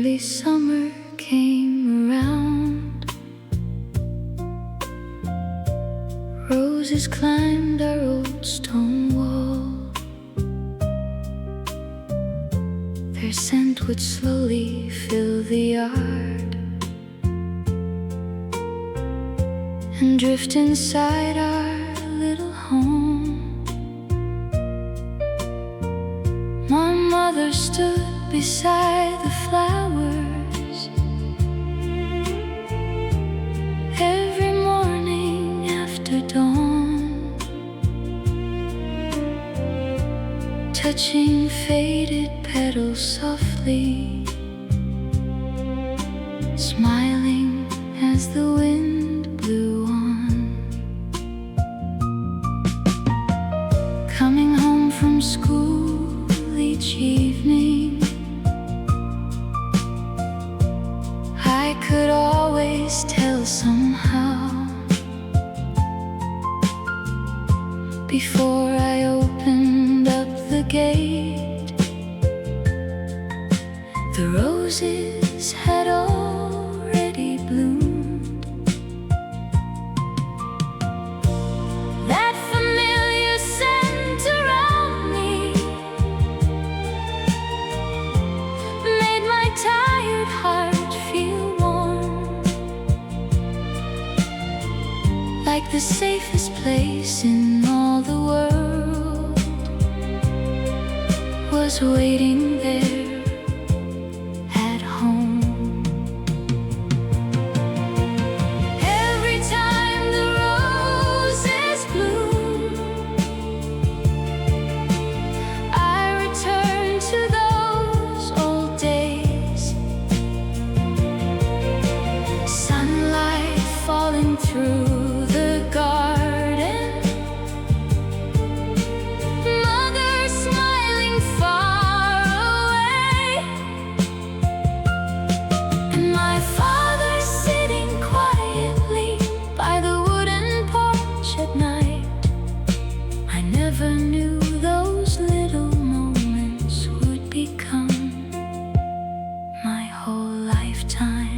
Early summer came around. Roses climbed our old stone wall. Their scent would slowly fill the yard and drift inside our little home. My mother stood beside the flowers every morning after dawn, touching faded petals softly, smiling as the wind blew on. Coming home from school each evening, I could always tell somehow, before I opened up the gate, the roses had already bloomed. That familiar scent around me made my tired heart feel warm, like the safest place in all the world was waiting there at home. Every time the roses bloom, I return to those old days. Sunlight falling through the garden, mother smiling far away, and my father sitting quietly by the wooden porch at night. I never knew those little moments would become my whole lifetime.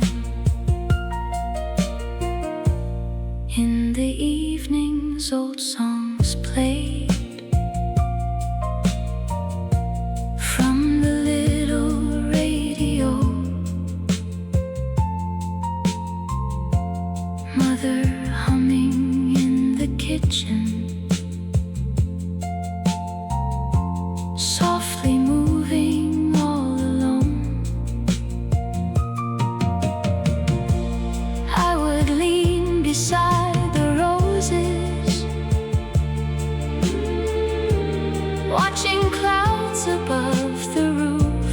In the evenings, old songs played from the little radio. Mother humming in the kitchen, softly moving all alone. I would lean beside the roses, watching clouds above the roof.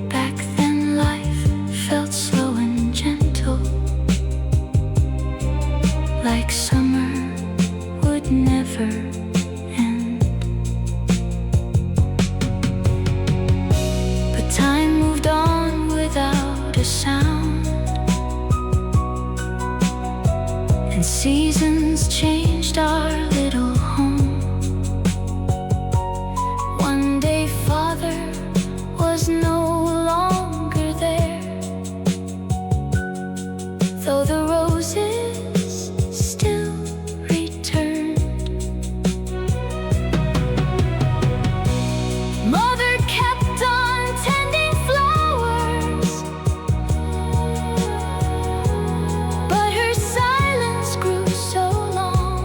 Back then life felt slow and gentle, like summer would never end. But time moved on without a sound, and seasons changed our little home. One day father was no longer there, though the roses still returned. Mother kept on tending flowers, but her silence grew so long,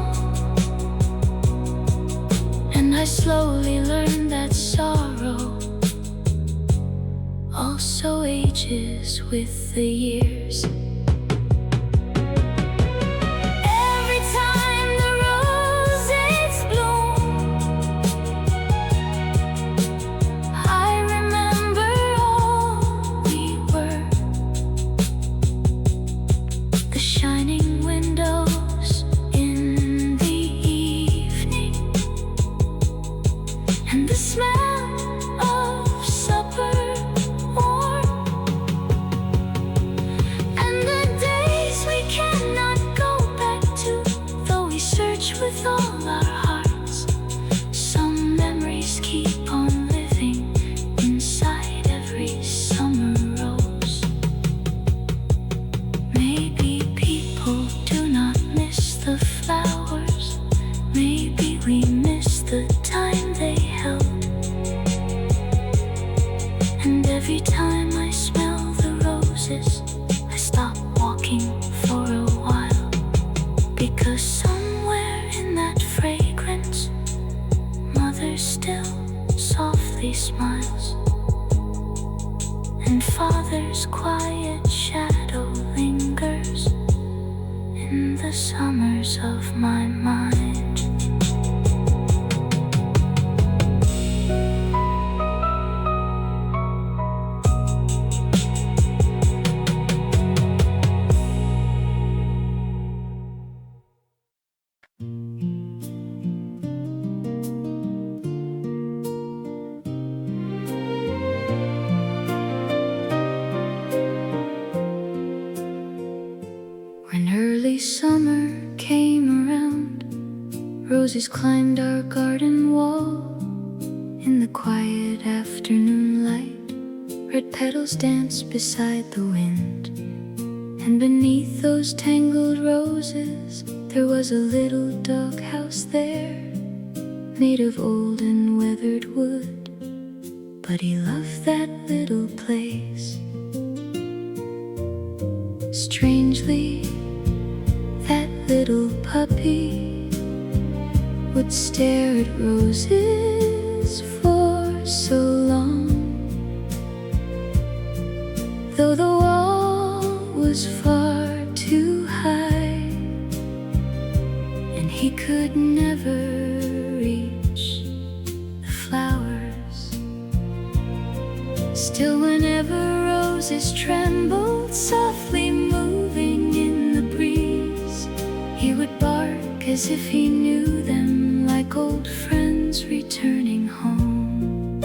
and I slowly learned that sorrow also ages with the years. Every time the roses bloom, I remember all we were. The shining windows in the evening, and the smell of supper warm, and the Every time I smell the roses, I stop walking for a while, because somewhere in that fragrance, Mother still softly smiles, and Father's quiet shadow lingers in the summers of my mind. When early summer came around, roses climbed our garden wall. In the quiet afternoon light, red petals danced beside the wind. And beneath those tangled roses, there was a little doghouse there, made of old and weathered wood. But he loved that little place. Strangely, that little puppy would stare at roses for so long, though the wall was far too high and he could never reach the flowers. Still, whenever roses trembled, softly moving in the breeze, he would bark as if he knew them, like old friends returning home.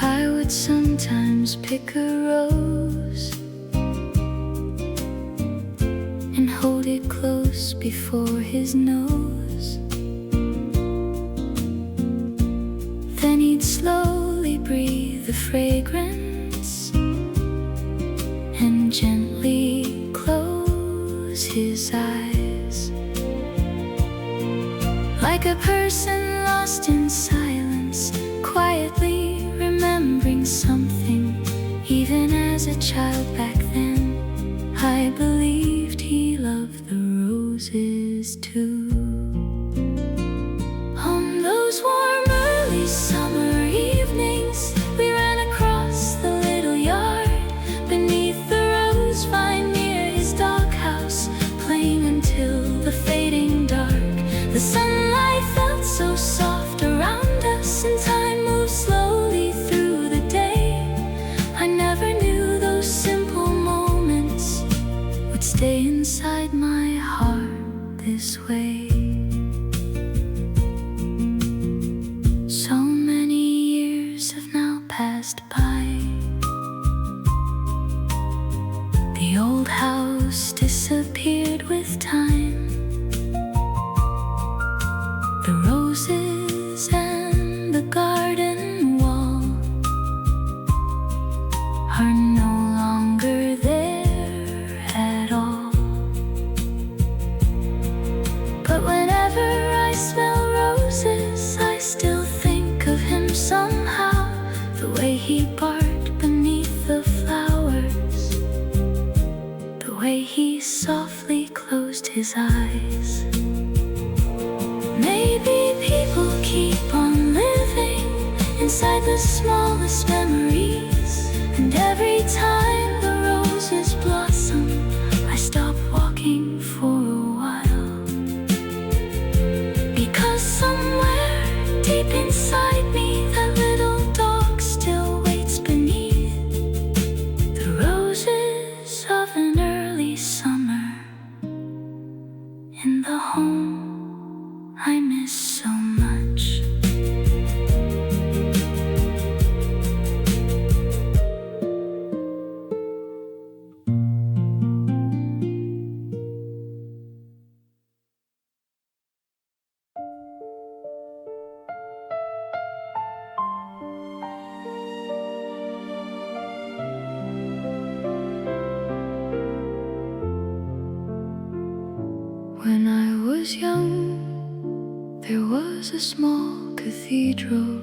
I would sometimes pick a rose and hold it close before his nose. Then he'd slowly breathe the fragrance and gently close his eyes, like a person lost in silence, quietly remembering something. Even as a child back then, I believed he loved the roses too. On those warm early summer evenings, we ran across the little yard beneath the rose vine near his doghouse, playing until the fading dark. The sunlight felt so soft around us, and time moved slowly through the day. I never knew those simple moments would stay inside my heart this way. So many years have now passed by. The old house disappeared with time. The roses and the garden wall are no longer there at all. But whenever I smell roses, I still think of him somehow. The way he barked beneath the flowers, the way he softly closed his eyes. Maybe people keep on living inside the smallest memories, and every time the roses blossom, I stop walking for a while, because somewhere deep inside me, that little dog still waits beneath the roses of an early summer in the home I miss so much. When I was young, there was a small cathedral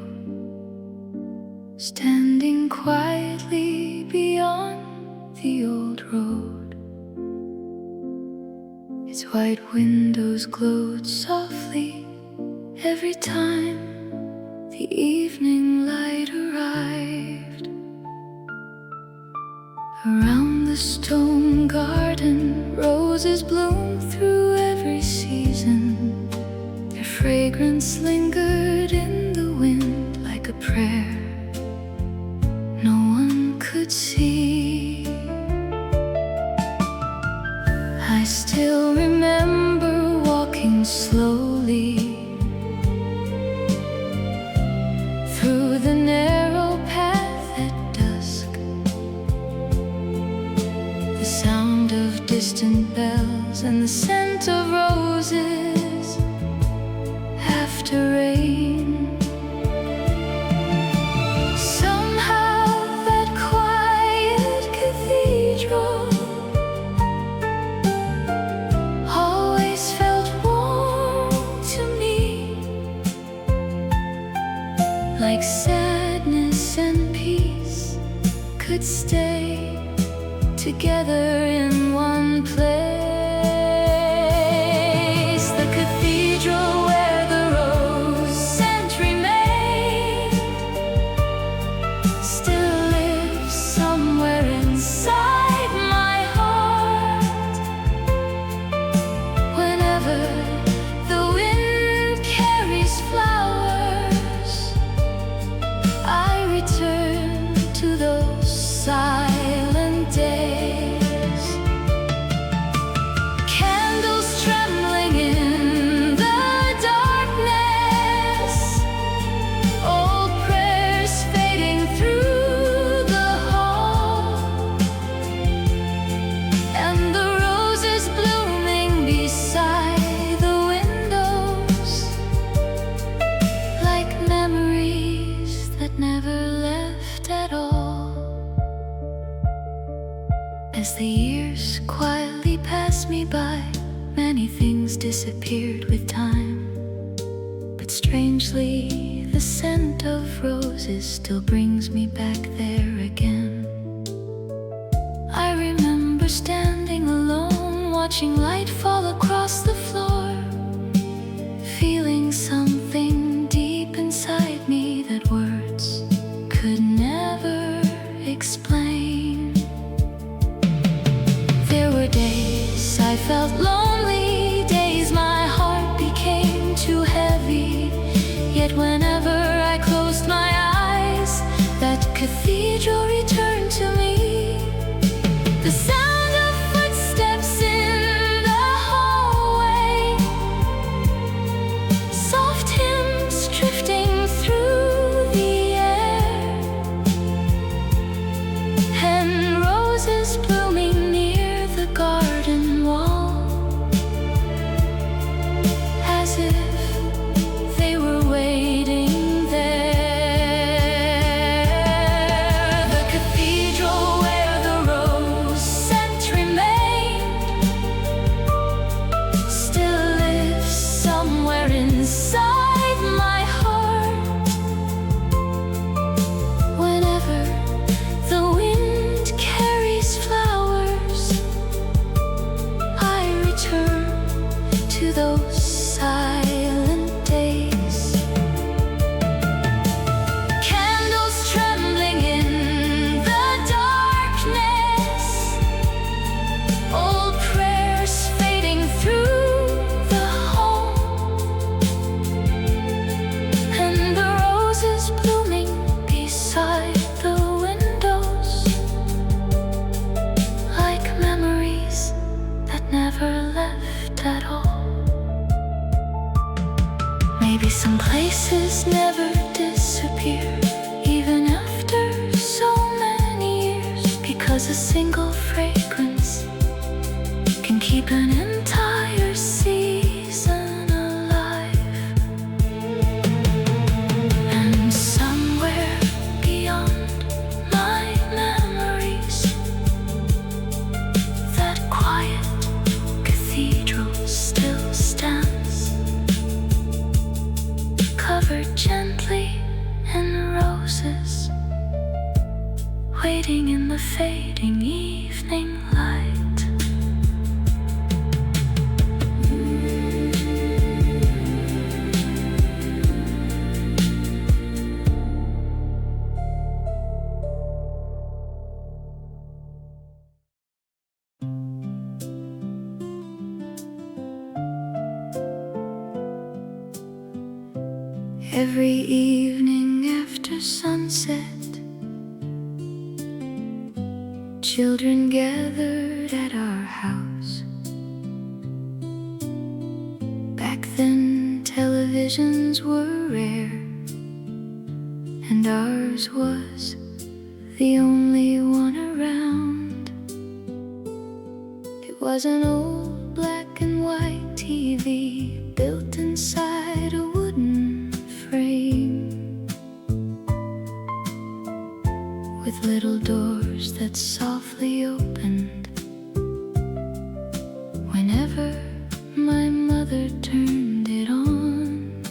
standing quietly beyond the old road. Its white windows glowed softly every time the evening light arrived. Around the stone garden, roses bloom through every season. Their fragrance lingered in the wind like a prayer no one could see. I still remember walking slowly through the narrow path at dusk. The sound of distant bells and the scent of roses after rain. Somehow that quiet cathedral always felt warm to me, like sadness and peace could stay together in one place. The cathedral where the rose scent remained still lives somewhere inside my heart. Whenever the wind carries flowers, I return to those silent days. Candles trembling in the darkness, old prayers fading through the hall, and the roses blooming beside the windows, like memories that never left at all. As the years quietly passed me by, many things disappeared with time. But strangely, the scent of roses still brings me back there again. I remember standing alone, watching light fall across the floor, feeling something deep inside me that words could never explain. There were days I felt lonely, days my heart became too heavy. Yet whenever I closed my eyes, that cathedral returned to me. The sound of footsteps in the hallway, soft hymns drifting through the air, and roses blooming near the garden wall, as if they were waiting there. The waiting in the fading evening light. Every evening after sunset, children gathered at our house. Back then televisions were rare, and ours was the only one around. It was an old black and white TV built inside a wooden frame, with little doors that softly opened whenever my mother turned it on.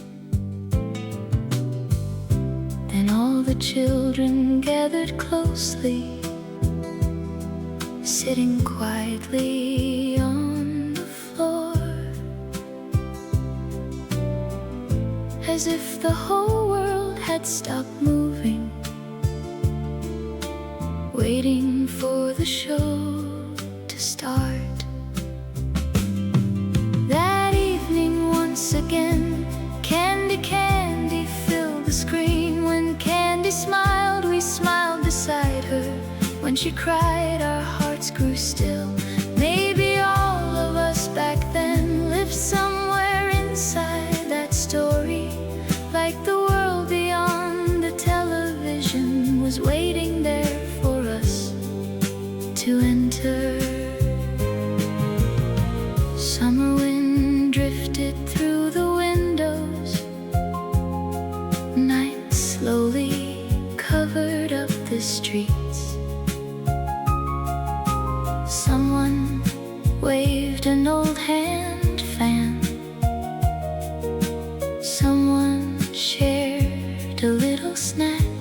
Then all the children gathered closely, sitting quietly on the floor, as if the whole world had stopped moving, waiting for the show to start. That evening once again, candy filled the screen. When Candy smiled, we smiled beside her. When she cried, our hearts grew still. Maybe all of us back then lived somewhere inside that story, like the world beyond the television was waiting there for us to enter. Summer wind drifted through the windows. Night slowly covered up the streets. Someone waved an old hand fan. Someone shared a little snack.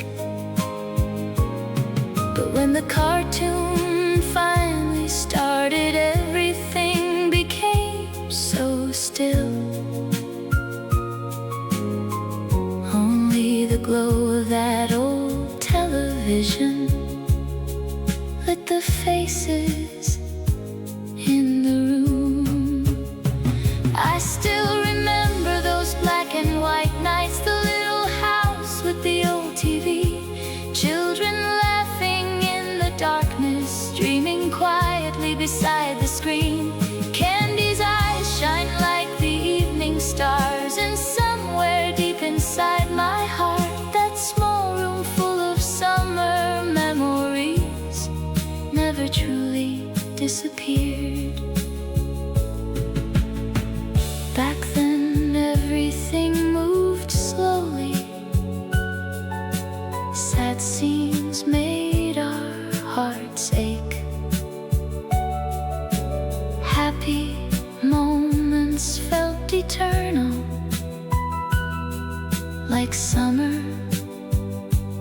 But when the cartoon finally started, everything became so still. Only the glow of that old television lit the faces in the room. I still remember those black and white nights, the little house with the old TV, children laughing in the darkness, dreaming quietly beside the screen. Candy's eyes shine like the evening stars, and somewhere deep inside my heart, that small room full of summer memories never truly disappeared. Back then everything moved slowly. Sad scenes made our hearts ache. Happy moments felt eternal, like summer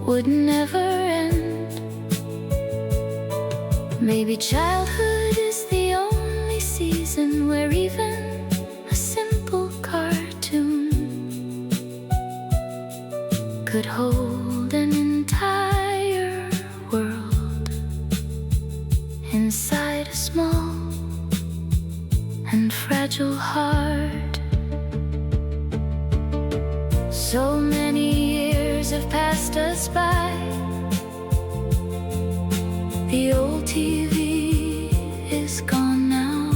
would never end. Maybe childhood is the only season where even a simple cartoon could hold an entire world inside a small and fragile heart. So many years have passed us by. The old TV is gone now,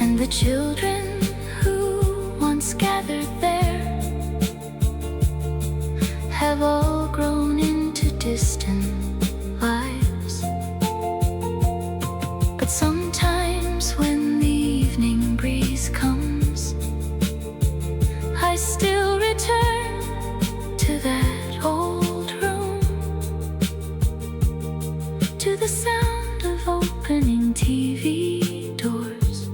and the children who once gathered there have all grown into distant lives. But sometimes when the evening breeze comes, I still return to that old room, to the sound of opening TV doors,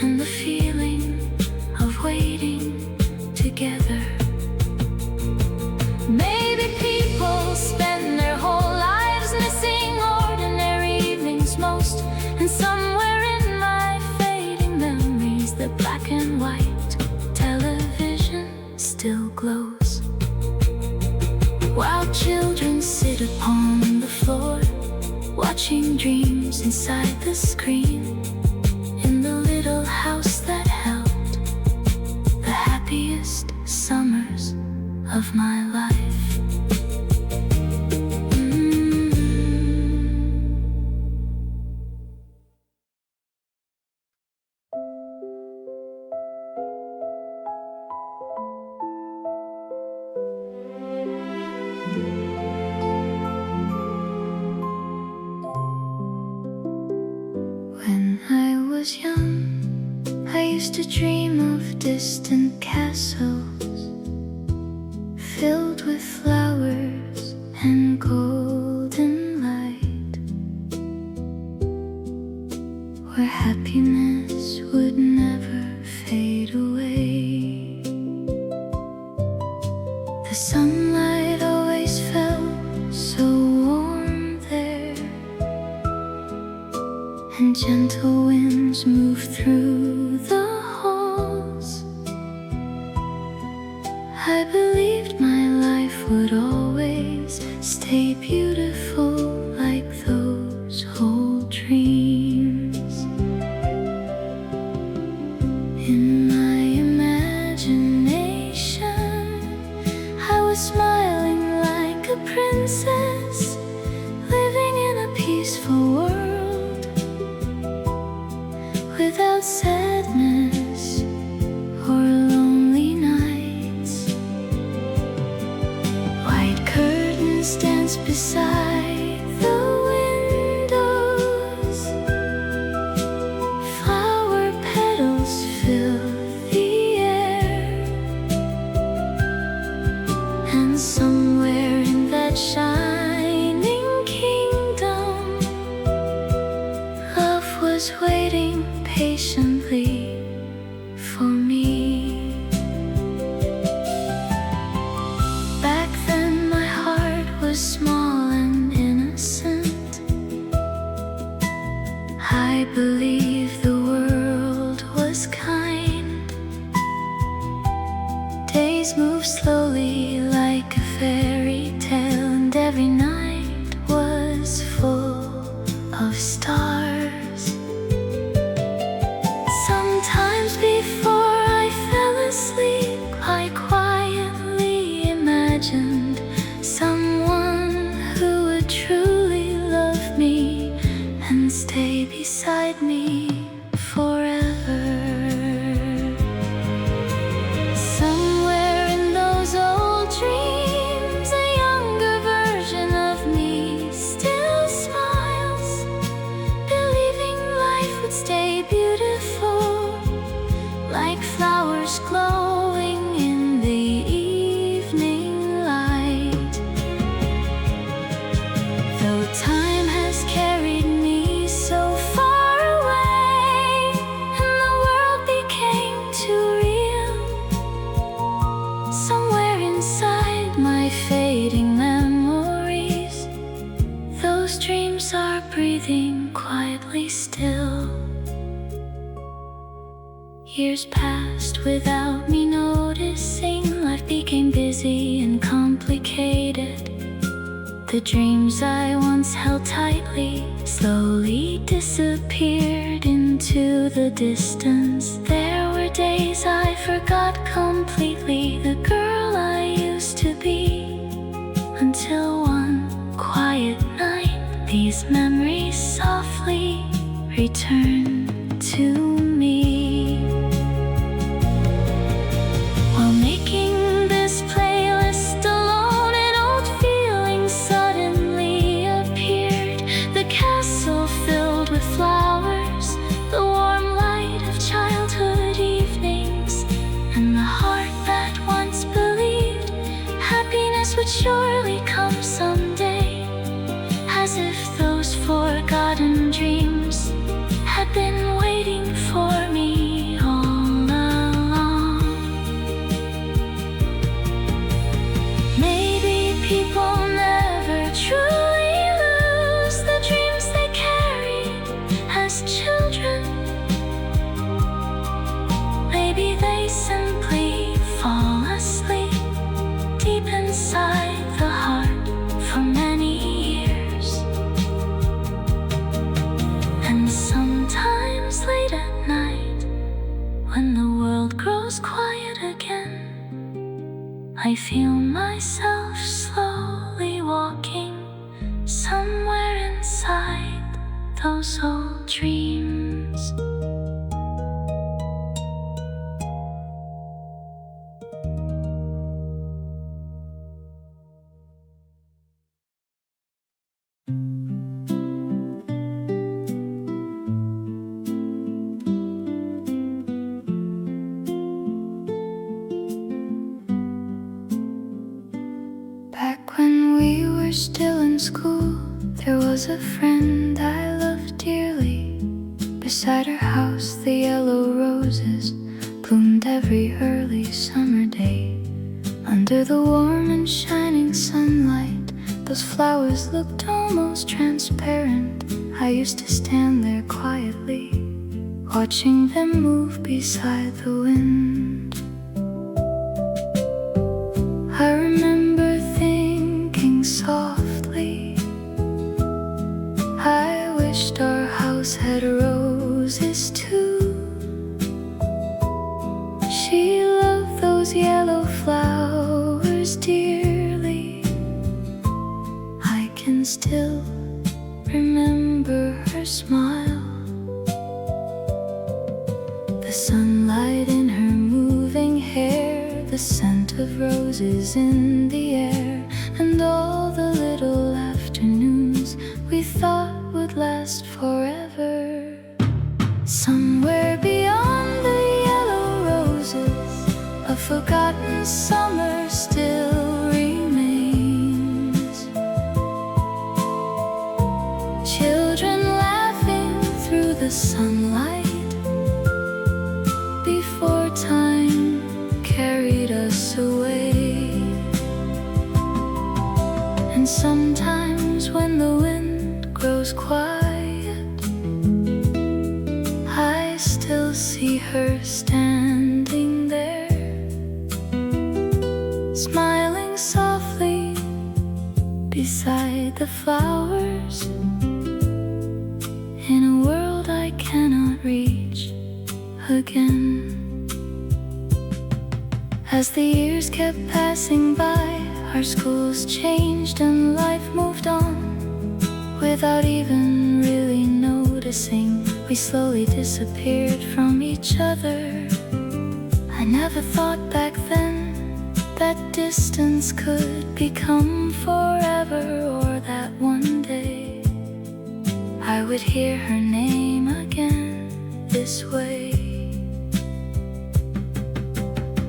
and the feeling of waiting together. Maybe still glows, while children sit upon the floor, watching dreams inside the screen, in the little house that held the happiest summers of my life. When I was young, I used to dream of distant castles filled with flowers and golden light, where happiness would never fade away. The sunlight always felt so warm there, and gentle winds moved through the halls. I believed my life would always stay beautiful like those old dreams. In my imagination, I was smiling like a princess, living in a peaceful world without sadness or lonely nights. White curtains dance beside the windows, flower petals fill the air, and somewhere in that shining kingdom, love was waiting patiently for me. Back then my heart was small and innocent. I believed the world was kind. Days moved slowly like a fairy tale, and every night was full of stars. Sometimes before I fell asleep, I quietly imagined someone who would truly love me and stay beside me forever. Somewhere in those old dreams, a younger version of me still smiles, believing life would stay beautiful like flowers glowing in the evening light. Though time has carried me so far away, and the world became too real, somewhere inside my fading memories, those dreams are breathing quietly still. Years passed without me noticing. Life became busy and complicated. The dreams I once held tightly slowly disappeared into the distance. There were days I forgot completely the girl I used to be, until one quiet night these memories softly returned to me. While making this playlist alone, an old feeling suddenly appeared. The castle filled with flowers, the warm light of childhood evenings, and the heart that once believed happiness would surely come someday, as if those forgotten dreams had been waiting for me all along. Maybe people never truly lose the dreams they carried as children. Maybe they simply fall asleep I feel myself slowly walking somewhere inside those old dreams. Back when we were still in school, there was a friend I loved dearly. Beside her house, the yellow roses bloomed every early summer day. Under the warm and shining sunlight, those flowers looked almost transparent. I used to stand there quietly, watching them move beside the wind. I remember thinking softly, I wished our house had roses too. She loved those yellow flowers dearly. I can still remember her smile, the sunlight in her moving hair, the scent of roses in the air, and all the little afternoons we thought would last forever. Somewhere beyond the yellow roses, a forgotten summer still remains. Children laughing through the sunlight before time carried us away. And sometimes when the wind grows quiet, I still see her standing there, smiling softly beside the flowers, in a world I cannot reach again. As the years kept passing by, our schools changed and life moved on. Without even really noticing, we slowly disappeared from each other. I never thought back then that distance could become forever, or that one day I would hear her name again this way.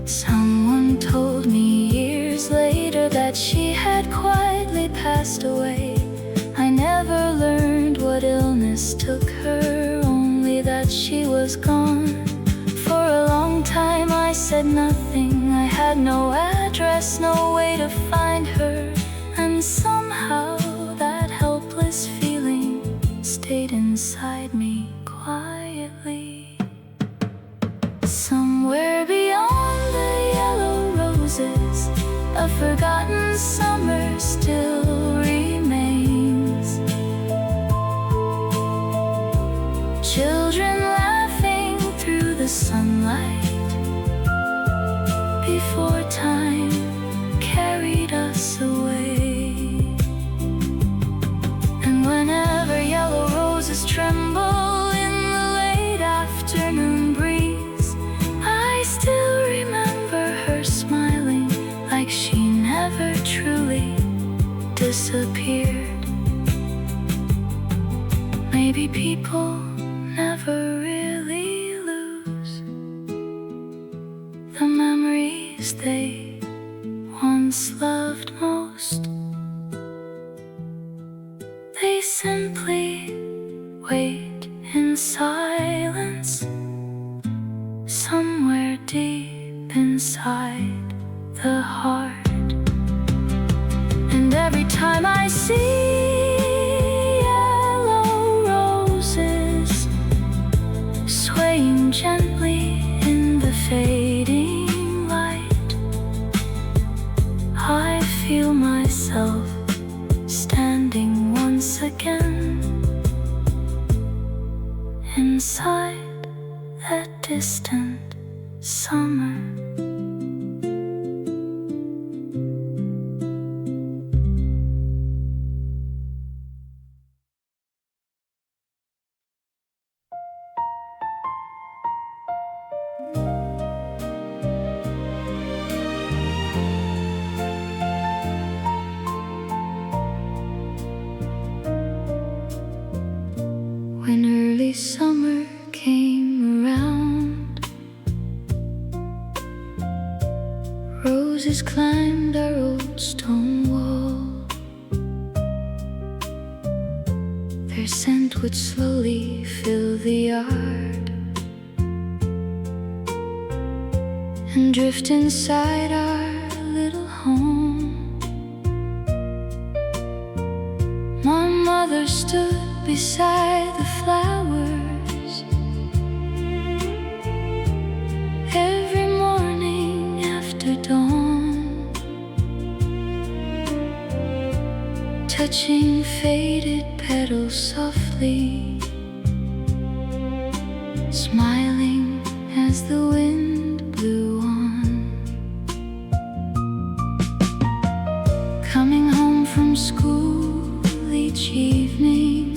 Someone told me years later that she had quietly passed away. I never learned what illness took her, only that she was gone. For a long time I said nothing, I had no address, no way to find her. And somehow that helpless feeling stayed inside me quietly. Somewhere beyond the yellow roses, a forgotten summer still remains. Children laughing through the sunlight before time carried us away. And whenever yellow roses tremble in the late afternoon breeze, I still remember her smiling like she never truly disappeared. Maybe people never really lose the memories they once loved most. They simply wait in silence somewhere deep inside the heart. And every time I see yellow roses swaying gently in the fading light, I feel myself standing once again inside that distant summer. roses climbed our old stone wall. Their scent would slowly fill the yard and drift inside our little home. My mother stood beside the flowers every morning after dawn, touching faded petals softly, smiling as the wind blew on. Coming home from school each evening,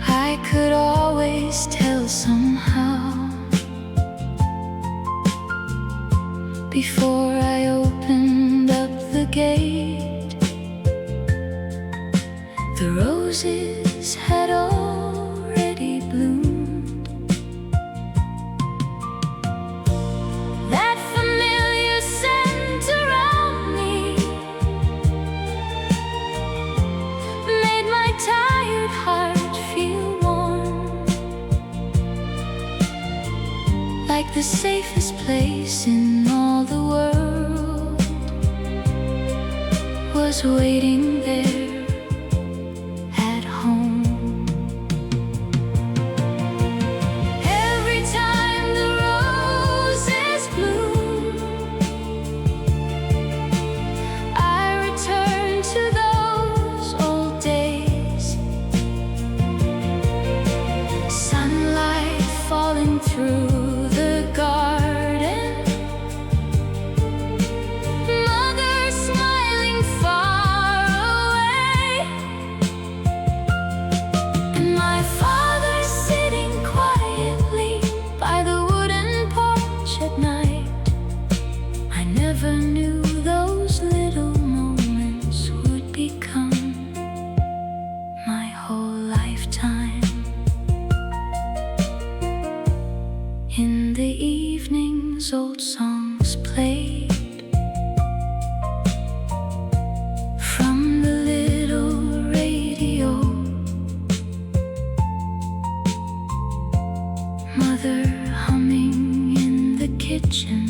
I could always tell somehow, before I opened up the gate, the roses had already bloomed. That familiar scent around me made my tired heart feel warm, like the safest place in all the world was waiting there at home. Every time the roses bloom, I return to those old days. Sunlight falling through the garden, mother smiling far away, and my father sitting quietly by the wooden porch at night. I never knew those little moments would become my whole lifetime. In the evenings, old songs played from the little radio. Mother humming in the kitchen,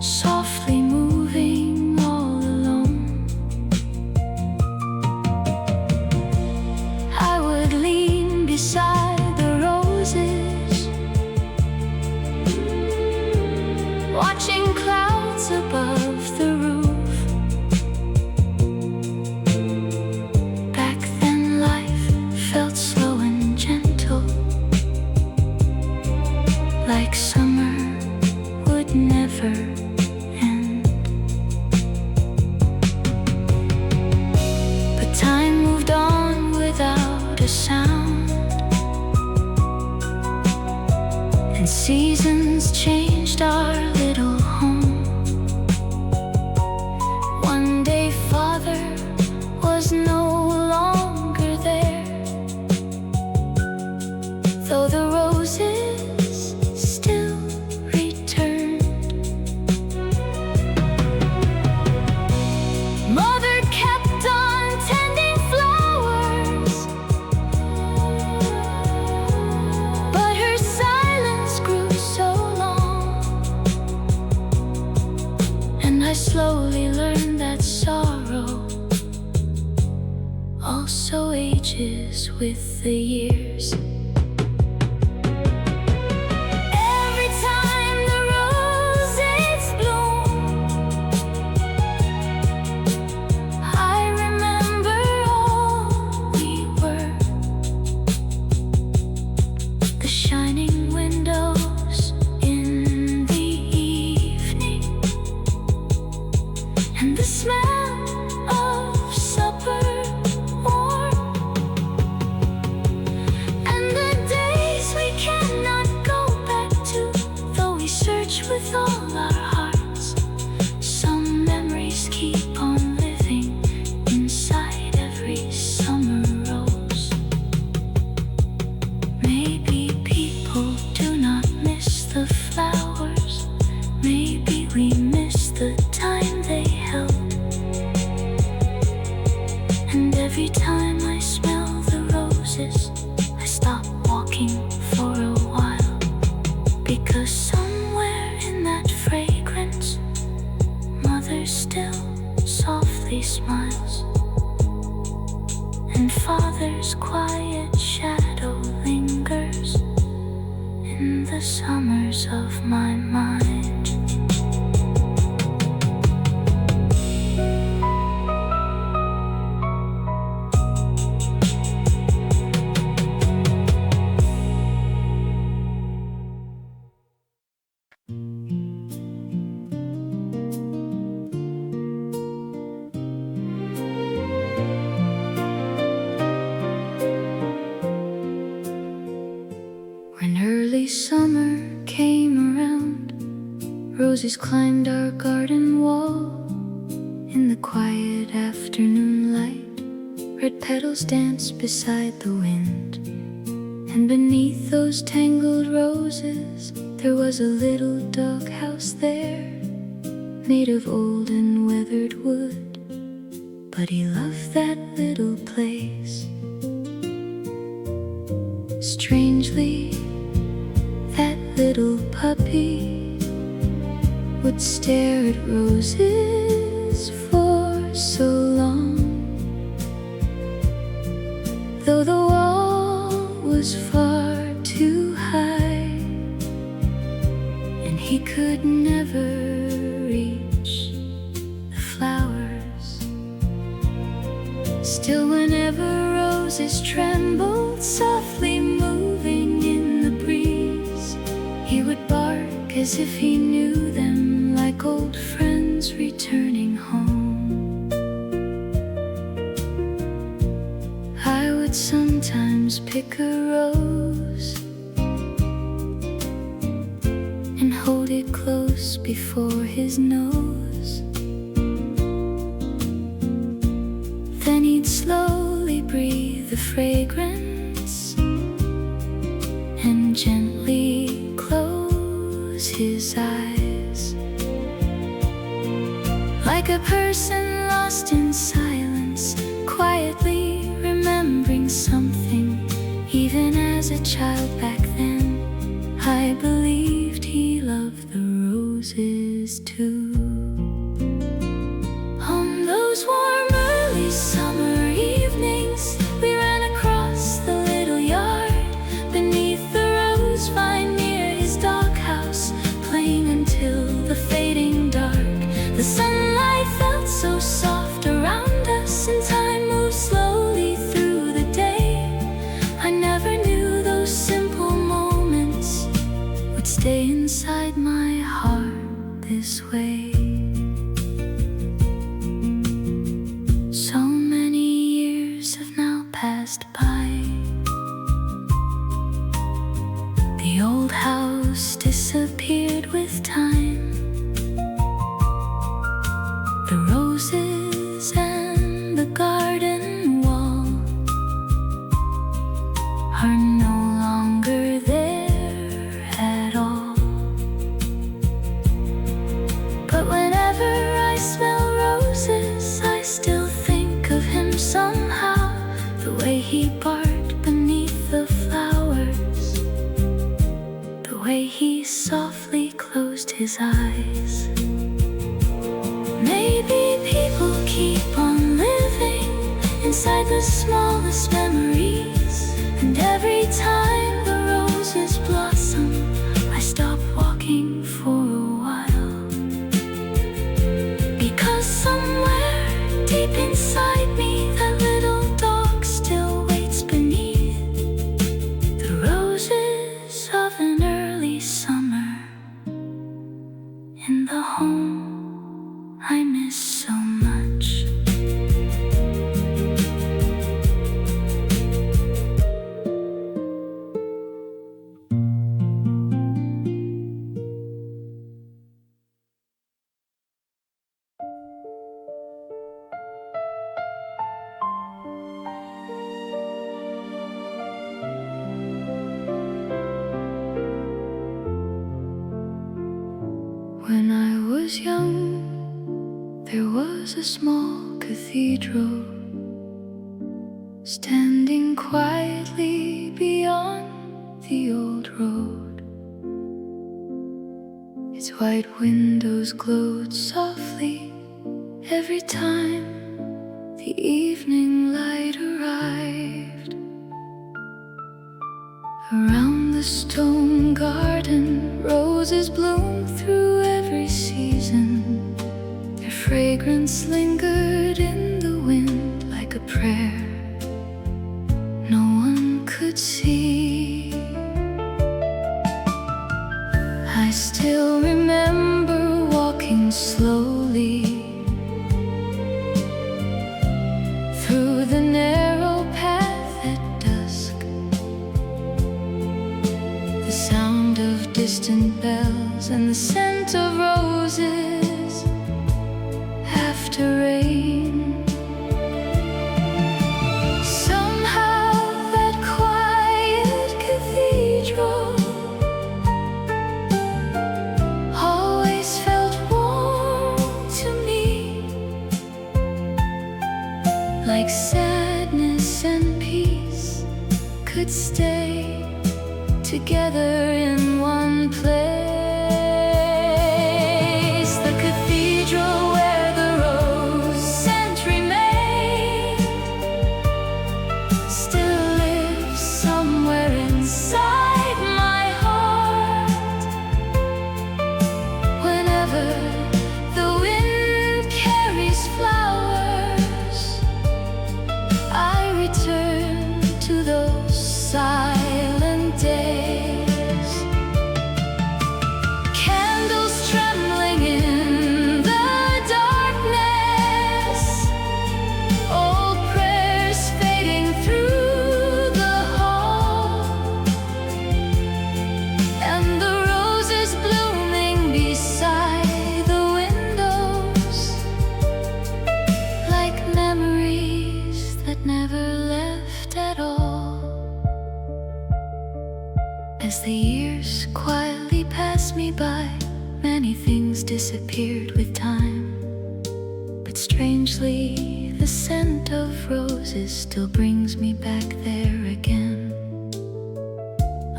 softly moving all alone. I would lean beside the roses, watching clouds above the roof. Back then life felt slow and gentle, like summer would never end. But time moved on without a sound, and seasons changed our little home. One day father was no longer there, though the roses still returned. Mother kept on tending flowers, but her silence grew so long, and I slowly learned that sorrow also ages with the years. Every time the roses bloom, I remember all we were. The shining windows in the evening, and the smell of supper warm, and the days we cannot go back to, though we search with all our hearts. Some memories keep on living inside every summer rose. Maybe people Because somewhere in that fragrance, Mother still softly smiles, and Father's quiet shadow lingers in the summers of my mind. When early summer came around, roses climbed our garden wall. In the quiet afternoon light, red petals danced beside the wind. And beneath those tangled roses, there was a little doghouse there, made of old and weathered wood. But he loved that little place. Strangely, that little puppy would stare at roses for so long, though the wall was far too high and he could never reach the flowers. Still, whenever roses trembled, softly moving in the breeze, he would bark as if he knew them, like old friends returning home. I would sometimes pick a rose and hold it close before his nose. Then he'd slowly breathe the fragrance and gently close his eyes, like a person lost in silence, quietly remembering something. Even as a child back then, I believed he loved the roses too. On those warm early summer evenings, we ran across the little yard beneath the rose vine near his doghouse, playing until the fading dark. The sunlight felt so soft around us, and time moved slowly through the day. I never knew those simple moments would stay inside my heart this way. So many years have now passed by. The old house disappeared with time. The roses and the garden wall are no longer there at all. But whenever I smell roses, I still think of him somehow. The way he barked beneath the flowers, the way he softly closed his eyes. Maybe people keep on living inside the smallest memories, and every time the roses blossom, I stop walking for a while. Because somewhere deep inside me, that little dog still waits beneath the roses of an early summer in the home I miss so much. When I was young, there was a small cathedral standing quietly beyond the old road. white windows glowed softly every time the evening light arrived. Around the stone garden, roses bloom through every season. Their fragrance lingered in the wind like a prayer no one could see. I still remember walking slowly through the narrow path at dusk. The sound of distant bells and the scent of roses after rain. Somehow that quiet cathedral always felt warm to me, like sadness and peace could stay together in one place. The cathedral where the rose scent remained still lives somewhere inside my heart. Whenever the wind carries flowers, I return to those silent days. Candles trembling in the darkness, old prayers fading through the hall, and the roses blooming beside the windows, like memories that never left at all. As the years quietly passed me by, many things disappeared with time. But strangely, the scent of roses still brings me back there again.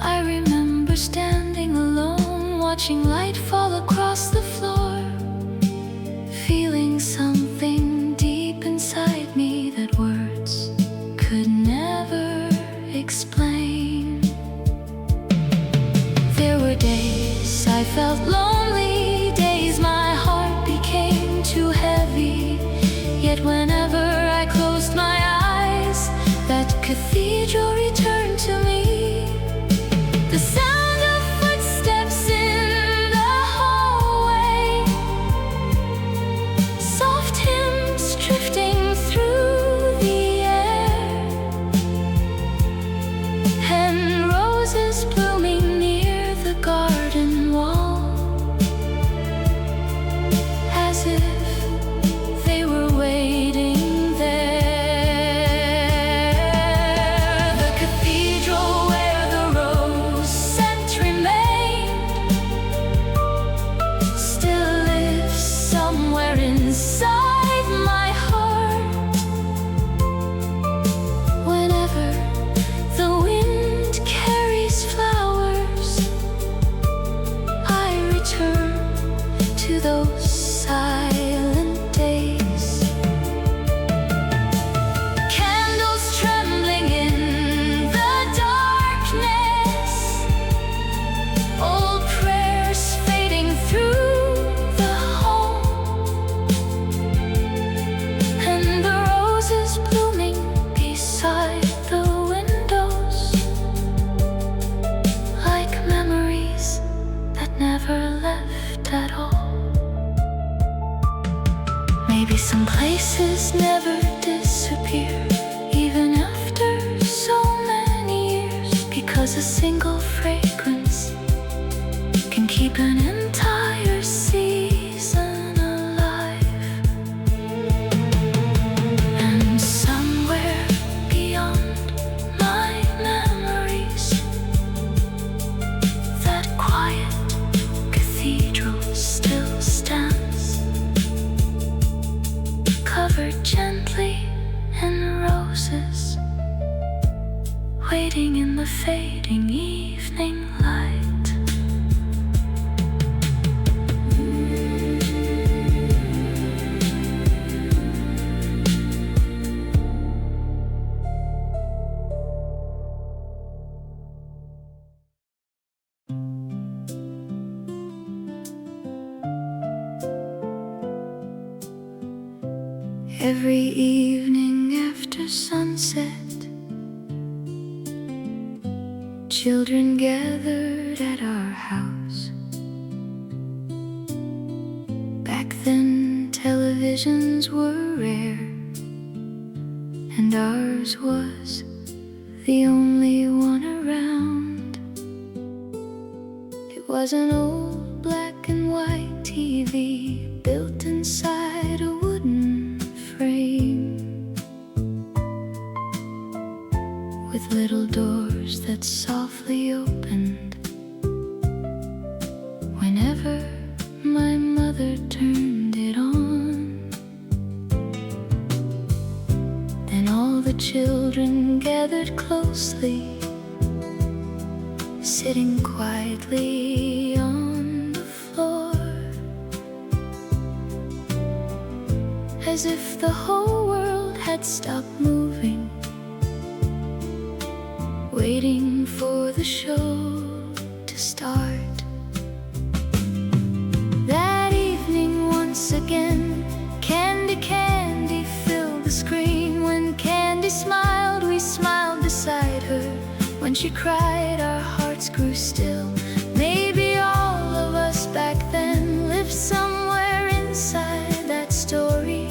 I remember standing alone, watching light fall across the floor, feeling something deep inside me that words could never explain. There were days I felt lonely, days my heart became too heavy. Yet whenever I closed my eyes, that cathedral returned to me. The sound of footsteps in the hallway, soft hymns drifting through the air, and roses blooming near the garden wall, as if they were waiting there. The cathedral where the rose scent remained still lives somewhere inside my heart. Whenever the wind carries flowers, I return to those silent days. Candles trembling in the darkness, old prayers fading through the hall, and the roses blooming beside the windows, like memories that never left at all. Maybe some places never disappear, even after so many years, because a single fragrance can keep an entire season alive. And somewhere beyond my memories, that quiet cathedral still stands, covered gently in roses, waiting in the fading evening light. Every evening after sunset, children gathered at our house. Back then televisions were rare, and ours was the only one around. It was an old black and white TV built inside a wooden frame, with little doors that softly opened whenever my mother turned it on. Then all the children gathered closely, sitting quietly on the floor, as if the whole world had stopped moving, waiting for the show to start. That evening once again, candy filled the screen. When Candy smiled, we smiled beside her. When she cried, our hearts grew still. Maybe all of us back then lived somewhere inside that story,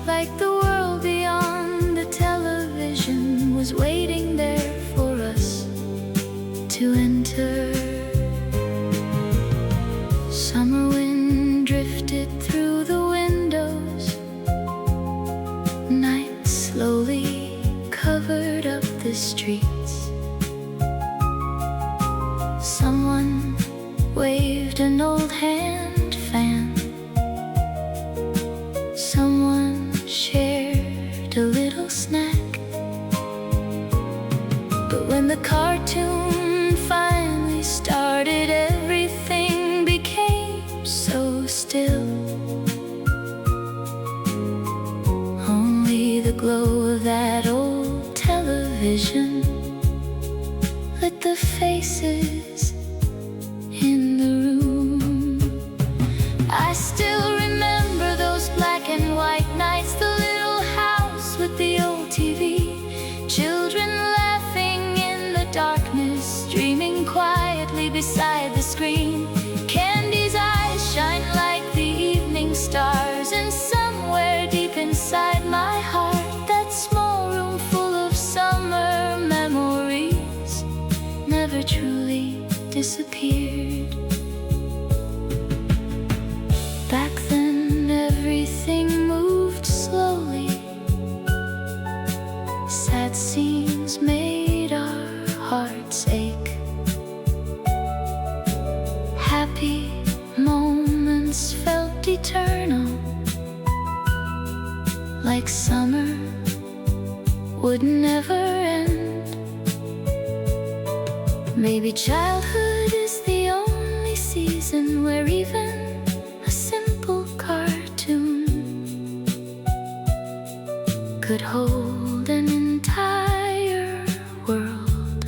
like the world beyond the television was waiting there for us to enter. Summer wind drifted through the windows. Night slowly covered up the streets. Someone waved an old hand fan. Someone shared a little snack. But when the cartoon finally started, everything became so still. Only the glow of that old television lit the faces in the room. I still remember those black and white nights, the little house with the old TV, children laughing in the darkness, dreaming quietly beside the screen. Candy's eyes shine like the evening stars, and somewhere deep inside my heart, that small room full of summer memories never truly disappeared. Back then everything moved slowly. Sad scenes made our hearts ache. Happy moments felt eternal, like summer would never end. Maybe childhood is the only season where even a simple cartoon could hold an entire world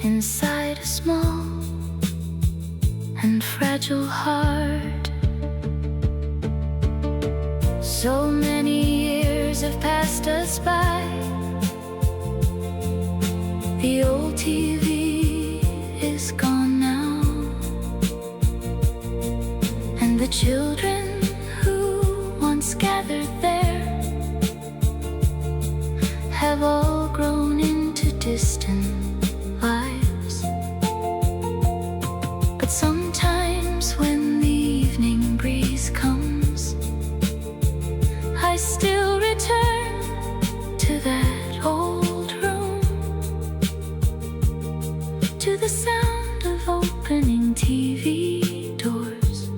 inside a small and fragile heart. So many years have passed us by. The old TV is gone now, and the children who once gathered there have all grown into distant lives. But sometimes when the evening breeze comes, I still return to that old room, to the sound of opening TV doors,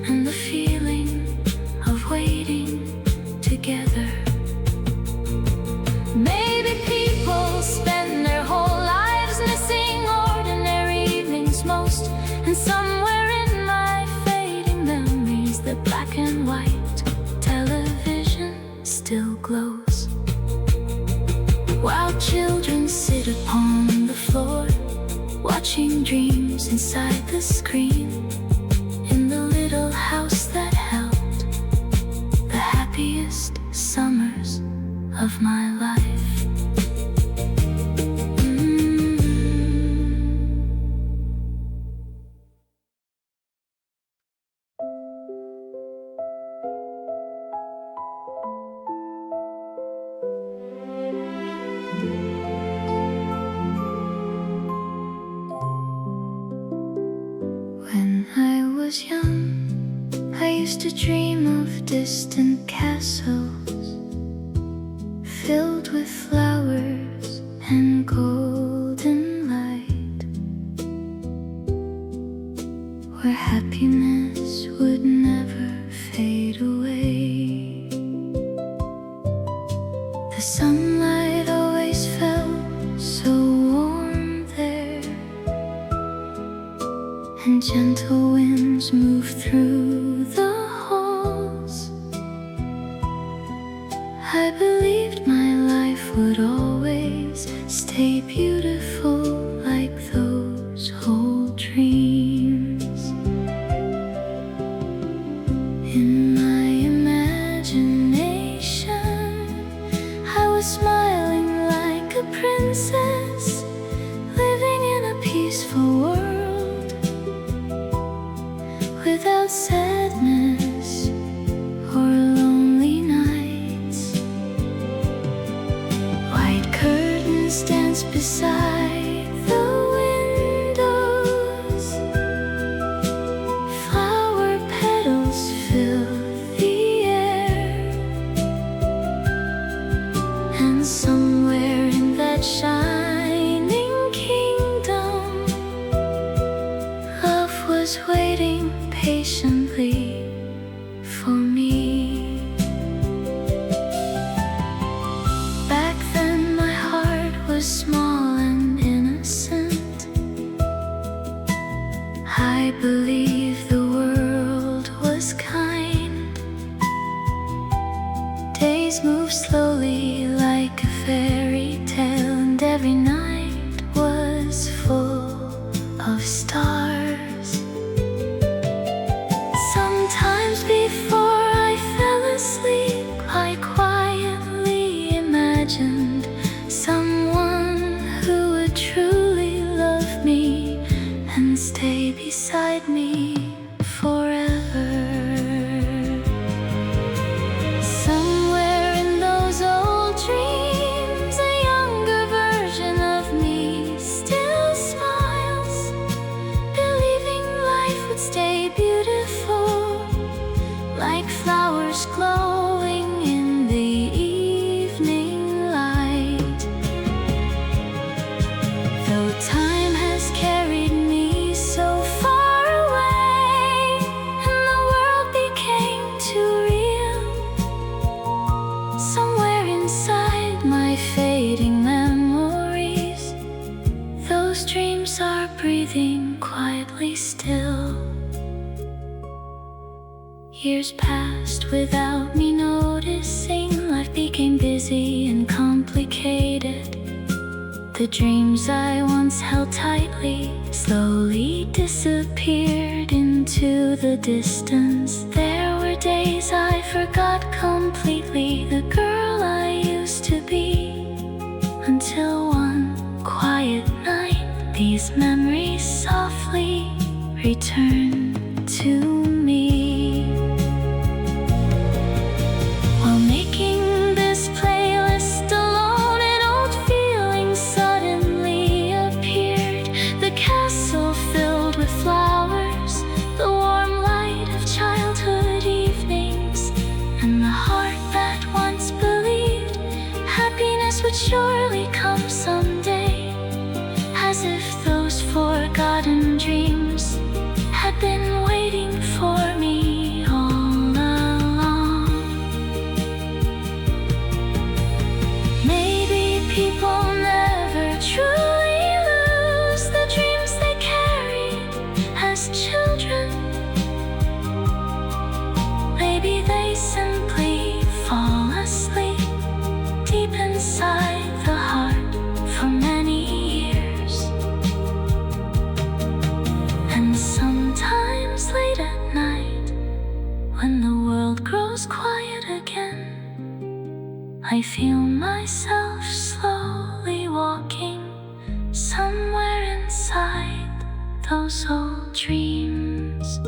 and the feeling of waiting together. Maybe people spend their whole lives missing ordinary evenings most, and somewhere in my fading memories, the black and white television still glows, while children sit upon the floor, watching dreams inside the screen, in the little house that held used to dream of distant castles filled with flowers and golden light, where happiness would never fade away. The sunlight always felt so warm there, and gentle winds moved through the halls. I believed my life would always stay beautiful like those old dreams. In my imagination, I was smiling like a princess, living in a peaceful world without sadness or lonely nights. White curtains dance beside the windows, flower petals fill the air, and somewhere in that shining kingdom, love was waiting patiently for me. Back then my heart was small and innocent. I believed the world was kind. Days moved slowly like a fairy tale, and every night was full of stars. Sometimes before I fell asleep, I quietly imagined someone who would truly love me and stay beside me forever. Somewhere in those old dreams, a younger version of me still smiles, believing life would stay beautiful like flowers glowing in the evening light. Though time has carried me so far away and the world became too real, somewhere inside my fading memories, those dreams are breathing quietly still. Years passed without me noticing. Life became busy and complicated. The dreams I once held tightly slowly disappeared into the distance. There were days I forgot completely the girl I used to be, until one quiet night these memories softly returned to me. While making this playlist alone, an old feeling suddenly appeared. The castle filled with flowers, the warm light of childhood evenings, and the heart that once believed happiness would surely come someday. As if those forgotten dreams had been waiting for me all along. Maybe people never truly lose the dreams they carried as children. Maybe they simply fall asleep deep inside the heart for many years. And sometimes late at night, when the world grows quiet again, I feel myself slowly walking somewhere inside those old dreams.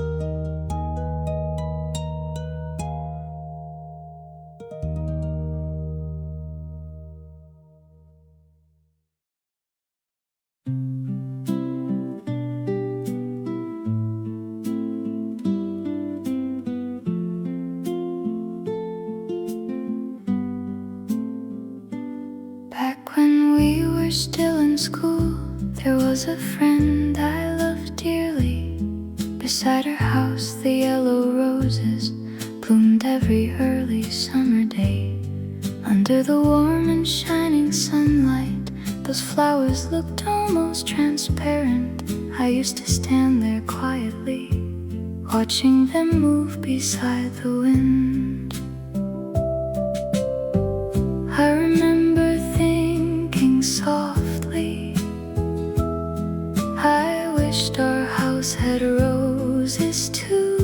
school, there was a friend I loved dearly. Beside her house, the yellow roses bloomed every early summer day. Under the warm and shining sunlight, those flowers looked almost transparent. I used to stand there quietly, watching them move beside the wind. I remember thinking softly, I wished our house had roses too.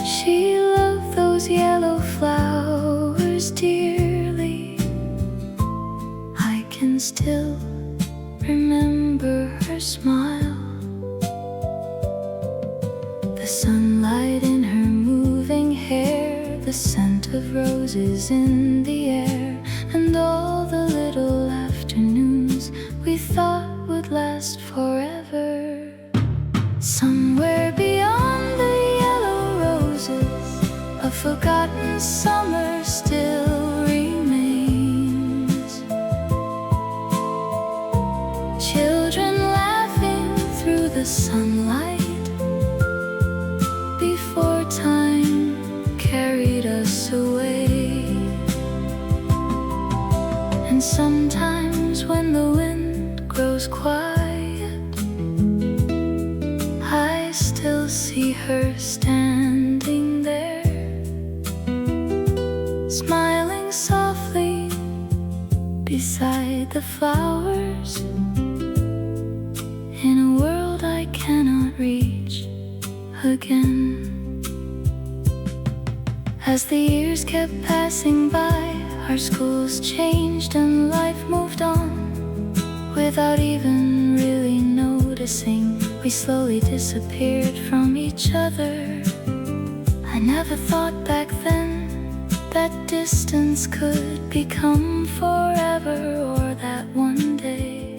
She loved those yellow flowers dearly. I can still remember her smile, the sunlight in her moving hair, the scent of roses in the air, and all the little afternoons we thought would last forever. Somewhere beyond the yellow roses, a forgotten summer still remains. Children laughing through the sunlight before time carried us away. And sometimes when the wind grows quiet, I still see her standing there, smiling softly beside the flowers, in a world I cannot reach again. As the years kept passing by, our schools changed and life moved on. Without even really noticing, we slowly disappeared from each other. I never thought back then that distance could become forever, or that one day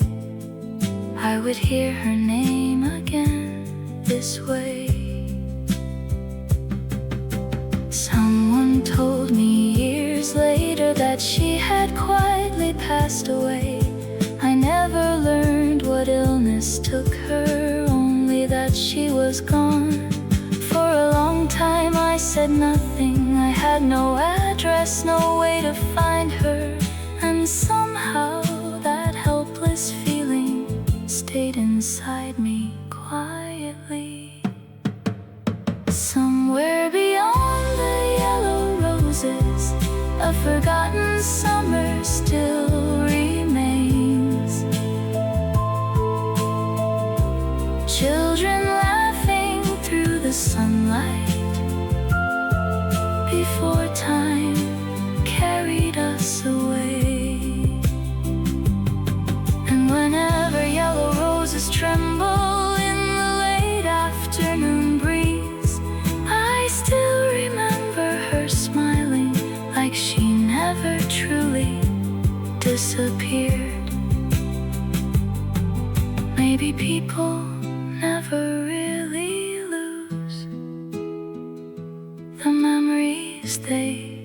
I would hear her name again this way. Someone told me years later that she had quietly passed away. I never learned what illness took her, only that she was gone. For a long time I said nothing, I had no address, no way to find her. And somehow that helpless feeling stayed inside me quietly. Somewhere beyond the yellow roses, a forgotten summer still remains. Children laughing through the sunlight before time carried us away. And whenever yellow roses tremble in the late afternoon breeze, I still remember her smiling like she never truly disappeared. Maybe people never really lose the memories they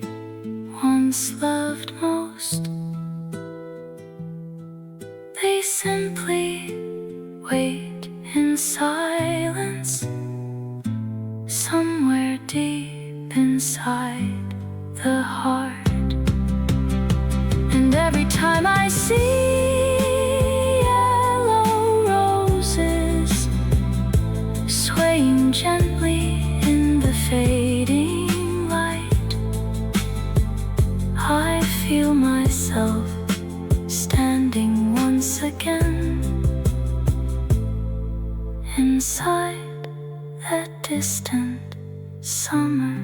once loved most. They simply wait in silence somewhere deep inside the heart. And every time I see yellow roses swaying gently in the fading light, I feel myself standing once again inside that distant summer.